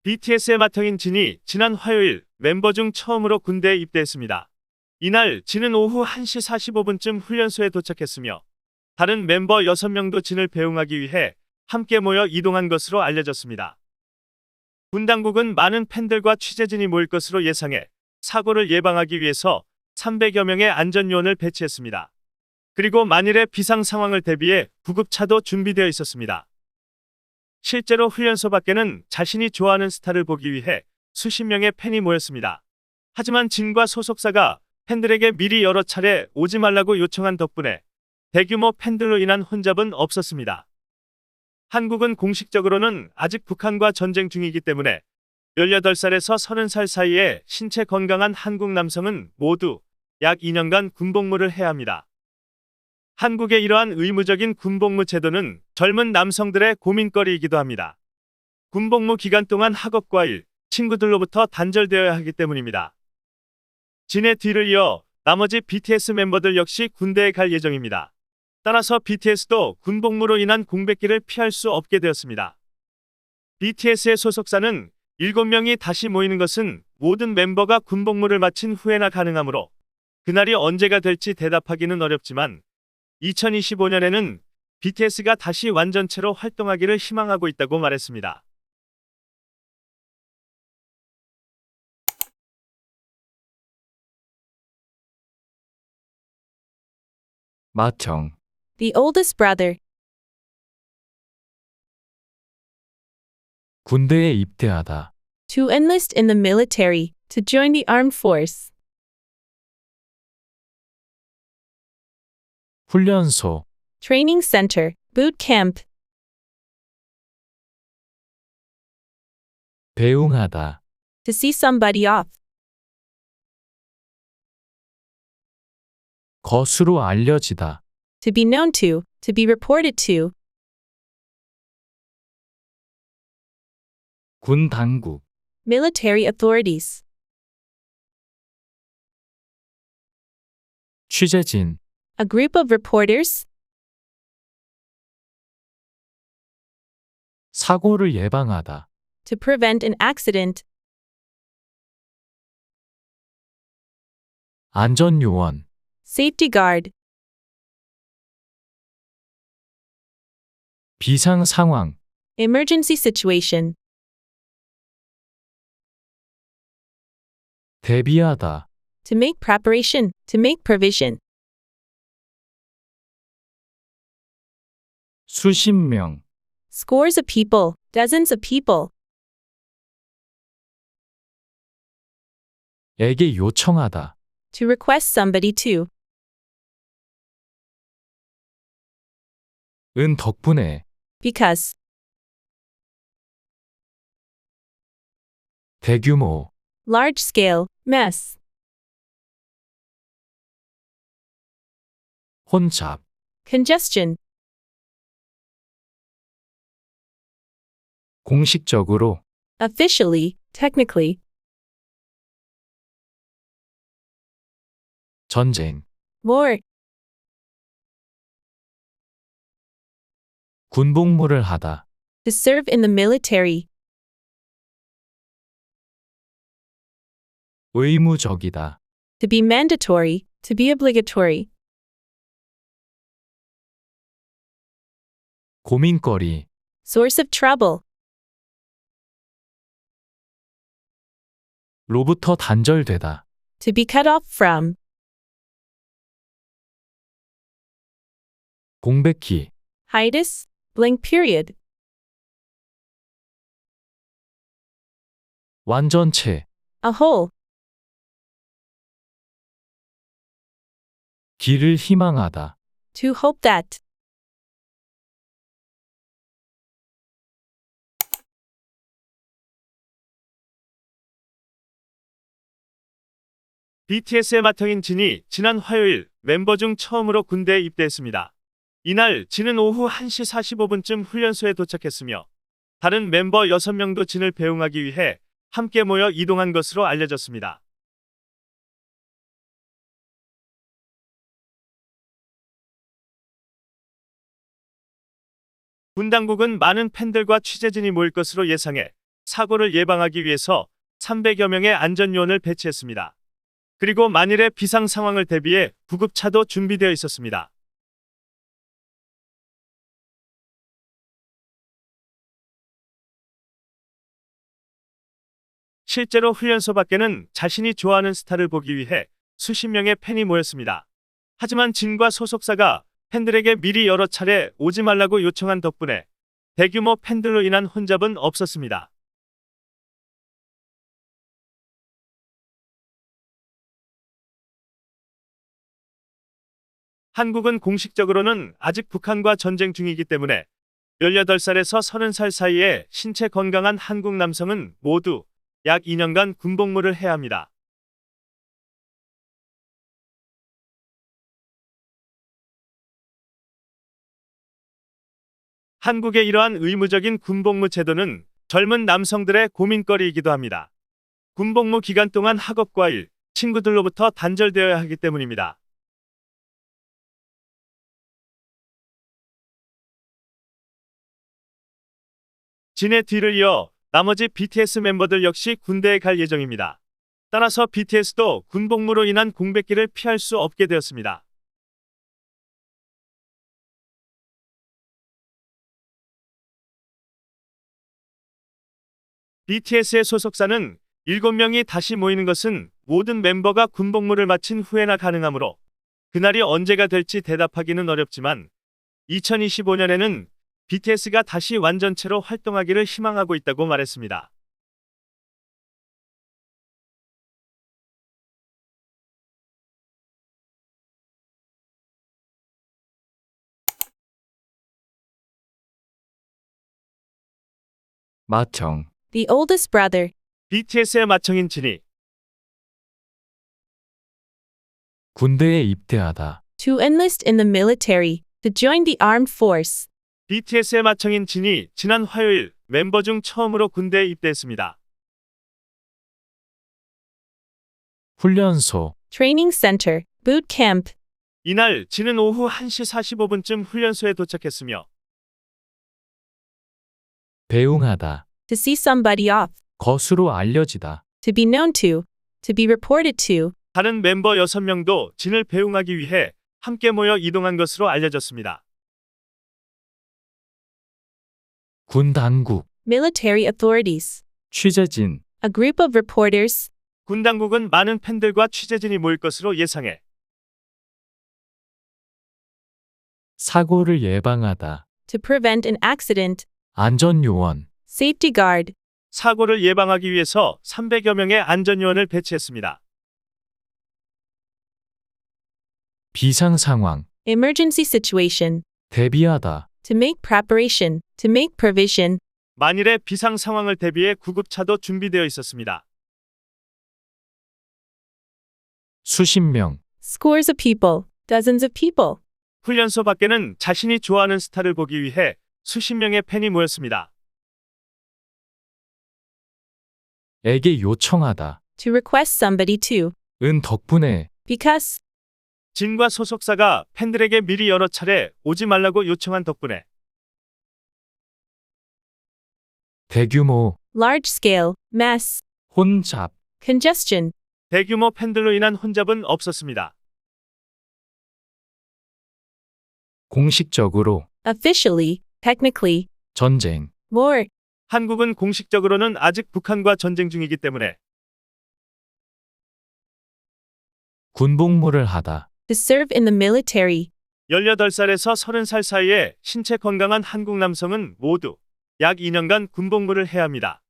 BTS의 맏형인 진이 지난 화요일 멤버 중 처음으로 군대에 입대했습니다. 이날 진은 오후 1시 45분쯤 훈련소에 도착했으며 다른 멤버 6명도 진을 배웅하기 위해 함께 모여 이동한 것으로 알려졌습니다. 군 당국은 많은 팬들과 취재진이 모일 것으로 예상해 사고를 예방하기 위해서 300여 명의 안전요원을 배치했습니다. 그리고 만일의 비상 상황을 대비해 구급차도 준비되어 있었습니다. 실제로 훈련소 밖에는 자신이 좋아하는 스타를 보기 위해 수십 명의 팬이 모였습니다. 하지만 진과 소속사가 팬들에게 미리 여러 차례 오지 말라고 요청한 덕분에 대규모 팬들로 인한 혼잡은 없었습니다. 한국은 공식적으로는 아직 북한과 전쟁 중이기 때문에 18살에서 30살 사이의 신체 건강한 한국 남성은 모두 약 2년간 군복무를 해야 합니다. 한국의 이러한 의무적인 군복무 제도는 젊은 남성들의 고민거리이기도 합니다. 군복무 기간 동안 학업과 일, 친구들로부터 단절되어야 하기 때문입니다. 진의 뒤를 이어 나머지 BTS 멤버들 역시 군대에 갈 예정입니다. 따라서 BTS도 군복무로 인한 공백기를 피할 수 없게 되었습니다. BTS의 소속사는 7명이 다시 모이는 것은 모든 멤버가 군복무를 마친 후에나 가능하므로 그날이 언제가 될지 대답하기는 어렵지만 2025년에는 BTS가 다시 완전체로 활동하기를 희망하고 있다고 말했습니다. 맏형, The oldest brother. 군대에 입대하다, To enlist in the military. To join the armed force. 훈련소, Training center. Boot camp. 배웅하다, To see somebody off. 것으로 알려지다, To be known to. To be reported to. 군 당국, Military authorities. 취재진, A group of reporters. 사고를 예방하다, To prevent an accident. 안전요원, Safety guard. 비상 상황, Emergency situation. 대비하다, To make preparation. To make provision. 수십 명, Scores of people. Dozens of people. 에게 요청하다, To request somebody to. 은 덕분에, Because. 대규모, Large scale. Mess. 혼잡, Congestion. 공식적으로, Officially. Technically. 전쟁, War. 군복무를 하다, To serve in the military. 의무적이다, To be mandatory. To be obligatory. 고민거리, Source of trouble. 로부터 단절되다, To be cut off from. 공백기, Hiatus. Blank period. 완전체, A whole. 기를 희망하다, To hope that. BTS의 맏형인 진이 지난 화요일 멤버 중 처음으로 군대에 입대했습니다. 이날 진은 오후 1시 45분쯤 훈련소에 도착했으며 다른 멤버 6명도 진을 배웅하기 위해 함께 모여 이동한 것으로 알려졌습니다. 군 당국은 많은 팬들과 취재진이 모일 것으로 예상해 사고를 예방하기 위해서 300여 명의 안전요원을 배치했습니다. 그리고 만일의 비상 상황을 대비해 구급차도 준비되어 있었습니다. 실제로 훈련소 밖에는 자신이 좋아하는 스타를 보기 위해 수십 명의 팬이 모였습니다. 하지만 진과 소속사가 팬들에게 미리 여러 차례 오지 말라고 요청한 덕분에 대규모 팬들로 인한 혼잡은 없었습니다. 한국은 공식적으로는 아직 북한과 전쟁 중이기 때문에 18살에서 30살 사이에 신체 건강한 한국 남성은 모두 약 2년간 군복무를 해야 합니다. 한국의 이러한 의무적인 군복무 제도는 젊은 남성들의 고민거리이기도 합니다. 군복무 기간 동안 학업과 일, 친구들로부터 단절되어야 하기 때문입니다. 진의 뒤를 이어 나머지 BTS 멤버들 역시 군대에 갈 예정입니다. 따라서 BTS도 군복무로 인한 공백기를 피할 수 없게 되었습니다. BTS의 소속사는 7명이 다시 모이는 것은 모든 멤버가 군복무를 마친 후에나 가능하므로 그날이 언제가 될지 대답하기는 어렵지만 2025년에는 BTS가 다시 완전체로 활동하기를 희망하고 있다고 말했습니다. 맏형, The oldest brother. BTS의 맏형인 진이 군대에 입대하다. To enlist in the military. To join the armed force. BTS의 맏형인 진이 지난 화요일 멤버 중 처음으로 군대에 입대했습니다. 훈련소, Training center. Boot camp. 이날 진은 오후 1시 45분쯤 훈련소에 도착했으며 배웅하다. To see somebody off. 것으로 알려지다. To be known to. To be reported to. 다른 멤버 6명도 진을 배웅하기 위해 함께 모여 이동한 것으로 알려졌습니다. 군 당국, Military authorities. 취재진, A group of reporters. 군 당국은 많은 팬들과 취재진이 모일 것으로 예상해 사고를 예방하다. To prevent an accident. 안전요원, Safety guard. 사고를 예방하기 위해서 300여 명의 안전요원을 배치했습니다. 비상 상황, Emergency situation. 대비하다. To make preparation. To make provision. 만일의 비상 상황을 대비해 구급차도 준비되어 있었습니다. 수십 명, Scores of people. Dozens of people. 훈련소 밖에는 자신이 좋아하는 스타를 보기 위해 수십 명의 팬이 모였습니다. 에게 요청하다. To request somebody to. 은 덕분에 Because. 진과 소속사가 팬들에게 미리 여러 차례 오지 말라고 요청한 덕분에 대규모. Large scale. Mass. 혼잡, Congestion. 대규모 팬들로 인한 혼잡은 없었습니다. 공식적으로 Officially. Technically. 전쟁, War. 한국은 공식적으로는 아직 북한과 전쟁 중이기 때문에 군복무를 하다. To serve in the military. 18살에서 30살 사이에 신체 건강한 한국 남성은 모두 약 2년간 군복무를 해야 합니다.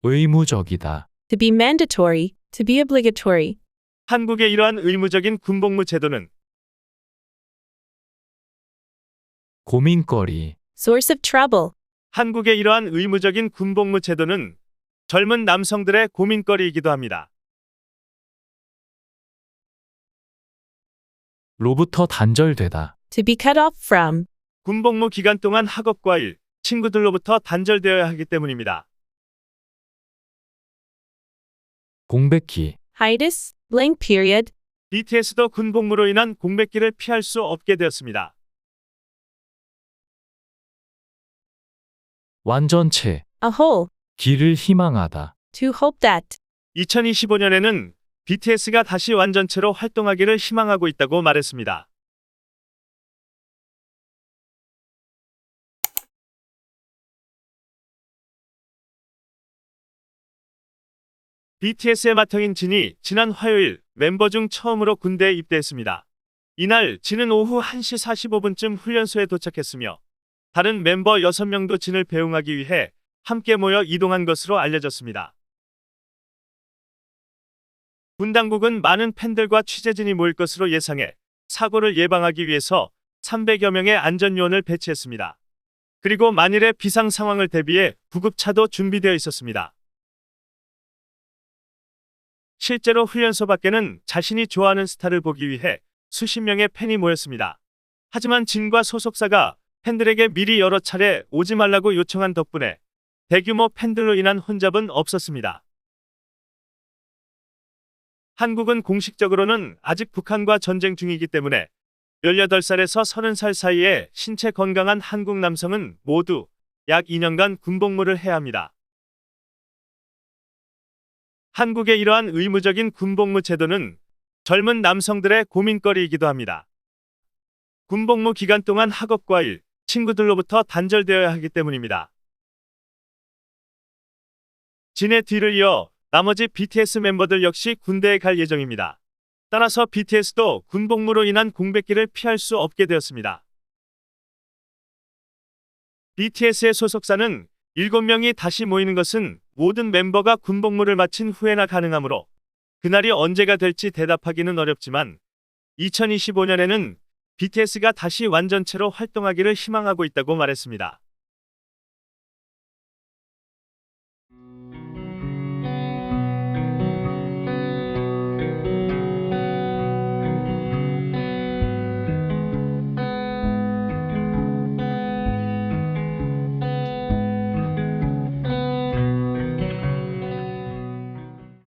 의무적이다. To be mandatory. To be obligatory. 한국의 이러한 의무적인 군복무 제도는 고민거리, Source of trouble. 한국의 이러한 의무적인 군복무 제도는 젊은 남성들의 고민거리이기도 합니다. 로부터 단절되다. To be cut off from. 군복무 기간 동안 학업과 일, 친구들로부터 단절되어야 하기 때문입니다. 공백기, Hiatus. Blank period. BTS도 군복무로 인한 공백기를 피할 수 없게 되었습니다. 완전체, a whole, 기를 희망하다. to hope that. 2025년에는 BTS가 다시 완전체로 활동하기를 희망하고 있다고 말했습니다. BTS의 맏형인 진이 지난 화요일 멤버 중 처음으로 군대에 입대했습니다. 이날 진은 오후 1시 45분쯤 훈련소에 도착했으며 다른 멤버 6명도 진을 배웅하기 위해 함께 모여 이동한 것으로 알려졌습니다. 군 당국은 많은 팬들과 취재진이 모일 것으로 예상해 사고를 예방하기 위해서 300여 명의 안전요원을 배치했습니다. 그리고 만일의 비상 상황을 대비해 구급차도 준비되어 있었습니다. 실제로 훈련소 밖에는 자신이 좋아하는 스타를 보기 위해 수십 명의 팬이 모였습니다. 하지만 진과 소속사가 팬들에게 미리 여러 차례 오지 말라고 요청한 덕분에 대규모 팬들로 인한 혼잡은 없었습니다. 한국은 공식적으로는 아직 북한과 전쟁 중이기 때문에 18살에서 30살 사이에 신체 건강한 한국 남성은 모두 약 2년간 군복무를 해야 합니다. 한국의 이러한 의무적인 군복무 제도는 젊은 남성들의 고민거리이기도 합니다. 군복무 기간 동안 학업과 일, 친구들로부터 단절되어야 하기 때문입니다. 진의 뒤를 이어 나머지 BTS 멤버들 역시 군대에 갈 예정입니다. 따라서 BTS도 군복무로 인한 공백기를 피할 수 없게 되었습니다. BTS의 소속사는 7명이 다시 모이는 것은 모든 멤버가 군복무를 마친 후에나 가능하므로 그날이 언제가 될지 대답하기는 어렵지만 2025년에는 BTS가 다시 완전체로 활동하기를 희망하고 있다고 말했습니다.